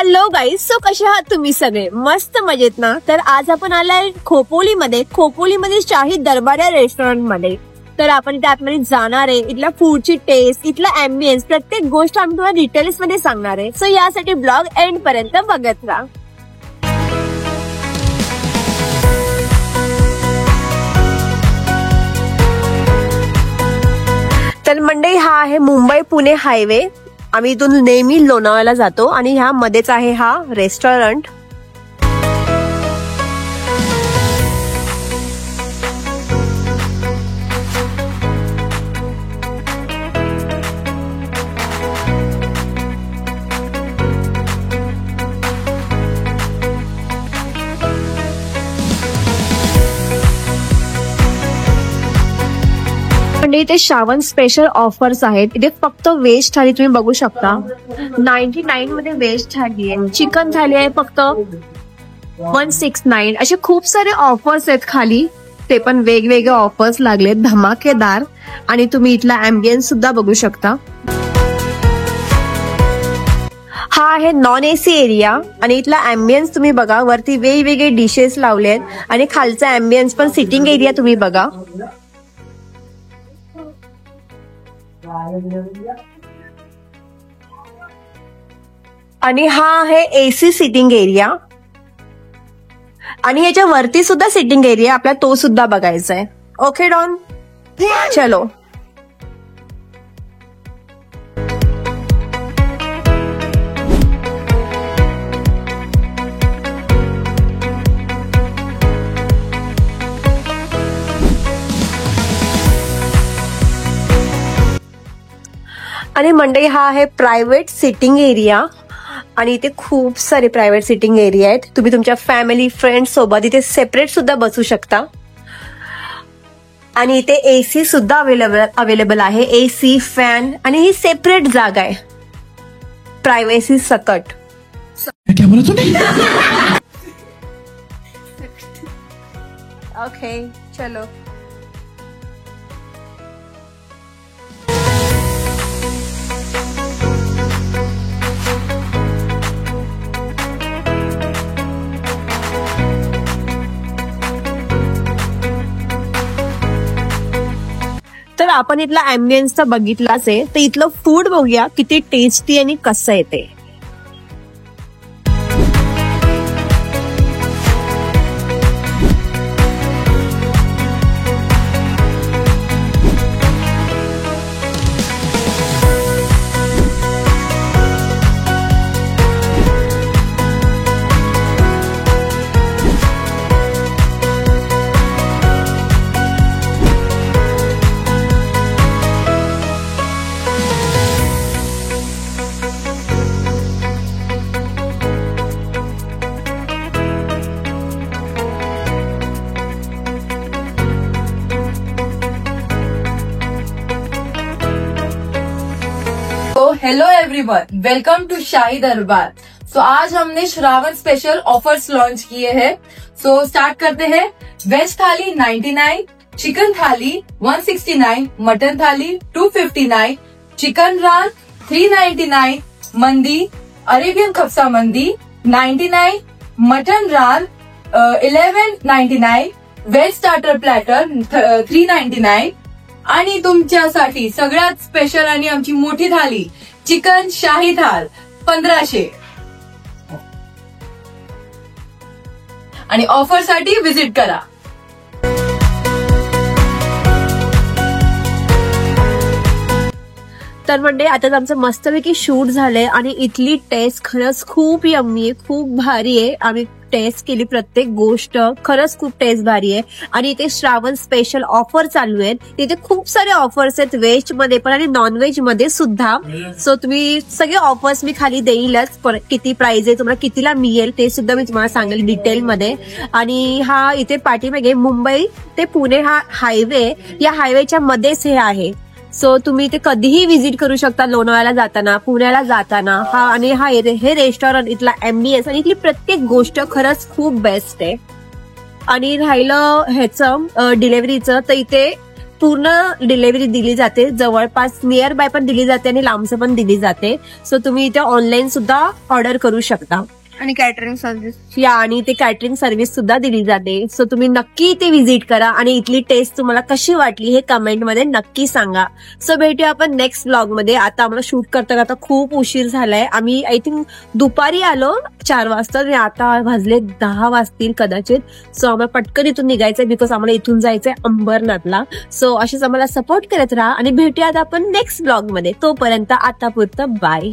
Hello guys, so कसे आहात तुम्ही सगळे? मस्त मजेत ना? तर आज आपण आलाय खोपोलीमध्ये शाही दरबार या रेस्टॉरंट मध्ये. तर आपण इथे आतमध्ये जाणार आहे. इथल्या फूडची टेस्ट, इथला अँबियन्स, प्रत्येक गोष्ट आम्ही तुम्हाला डिटेल्स मध्ये सांगणार आहे. सो यासाठी ब्लॉग एंड पर्यंत बघत राहा. तर मंडळी, हा आहे मुंबई पुणे हायवे. आम्ही इथून नेहमी लोणावळ्याला जातो आणि ह्या मध्येच आहे हा रेस्टॉरंट. इथे श्रावण स्पेशल ऑफर्स आहेत. इथे फक्त व्हेज थाली तुम्ही बघू शकता. 99 मध्ये व्हेज थाली आहे. चिकन थाली आहे फक्त 169. असे खूप सारे ऑफर्स आहेत खाली. ते पण वेगवेगळे ऑफर्स लागले धमाकेदार. आणि तुम्ही इथला अँबियन्स सुद्धा बघू शकता. हा आहे नॉन एसी एरिया आणि इथला अँबियन्स तुम्ही बघा. वरती वेगवेगळे डिशेस लावले आहेत आणि खालचा अँबियन्स पण सिटिंग एरिया तुम्ही बघा. आणि हा आहे एसी सिटिंग एरिया आणि ह्याच्या वरती सुद्धा सिटिंग एरिया आपल्याला तो सुद्धा बघायचा आहे. ओके डॉन, चलो. आणि मंडळी, हा आहे प्रायव्हेट सिटिंग एरिया आणि इथे खूप सारे प्रायव्हेट सिटिंग एरिया आहेत. तुम्ही तुमच्या फॅमिली फ्रेंड सोबत इथे सेपरेट सुद्धा बसू शकता. आणि इथे एसी सुद्धा अवेलेबल आहे. एसी, फॅन आणि ही सेपरेट जागा आहे. प्रायव्हसी सकट. ओके, चलो. तर आपण इथला अँबियन्स तर बघितलाच आहे. तर इथलं फूड बघूया किती टेस्टी आणि कसं आहे ते. हेलो एवरीवन, वेलकम टू शाही दरबार. सो आज हमने श्रावण स्पेशल ऑफर्स लॉन्च किए हैं. सो स्टार्ट करते हैं. वेज थाली 99, चिकन थाली 169, मटन थाली 259, चिकन रान 399, मंदी अरेबियन कब्सा मंदी 99, मटन रान 1199, वेज स्टार्टर प्लॅटर 399 आणि तुमच्यासाठी सगळ्यात स्पेशल आणि आमची मोठी थाली चिकन शाही थाल 1500. आणि ऑफर साठी विजिट करा. तर म्हणजे आता आमचं मस्तपैकी शूट झालंय आणि इथली टेस्ट खरंच खूप यम्मी आहे, खूप भारी आहे. आम्ही टेस्ट केली प्रत्येक गोष्ट, खरंच खूप टेस्ट भारी आहे. आणि इथे श्रावण स्पेशल ऑफर चालू आहेत. तिथे खूप सारे ऑफर्स आहेत व्हेज मध्ये पण आणि नॉन व्हेज मध्ये सुद्धा. सो तुम्ही सगळे ऑफर्स मी खाली देईलच. किती प्राइस आहे, तुम्हाला कितीला मिळेल ते सुद्धा मी तुम्हाला सांगेल डिटेल मध्ये. आणि हा इथे पाठीमागे मुंबई ते पुणे हा हायवे, या हायवेच्या मध्येच हे आहे. सो तुम्ही इथे कधीही व्हिजिट करू शकता. लोणावळ्याला जाताना, पुण्याला जाताना. हे रेस्टॉरंट, इथला अँबियन्स आणि इथली प्रत्येक गोष्ट खरंच खूप बेस्ट आहे. आणि राहिलं ह्याचं डिलिव्हरीचं, तर इथे पूर्ण डिलिव्हरी दिली जाते, जवळपास नियर बाय पण दिली जाते आणि लांबचं पण दिली जाते. सो तुम्ही इथे ऑनलाईन सुद्धा ऑर्डर करू शकता. आणि कॅटरिंग सर्व्हिस. या आणि ते कॅटरिंग सर्व्हिस सुद्धा दिली जाते. सो तुम्ही नक्की इथे व्हिजिट करा आणि इथली टेस्ट तुम्हाला कशी वाटली हे कमेंटमध्ये नक्की सांगा. सो भेटूया आपण नेक्स्ट ब्लॉग मध्ये. आता आम्हाला शूट करता करता खूप उशीर झालाय. आम्ही आय थिंक दुपारी आलो 4 वाजता आणि आता वाजले 10 वाजतील कदाचित. सो आम्हाला पटकन इथून निघायचंय बिकॉज आम्हाला इथून जायचंय अंबरनाथला. सो अशीच आम्हाला सपोर्ट करत राहा आणि भेटूयात आपण नेक्स्ट ब्लॉग मध्ये. तोपर्यंत आता पुरतं बाय.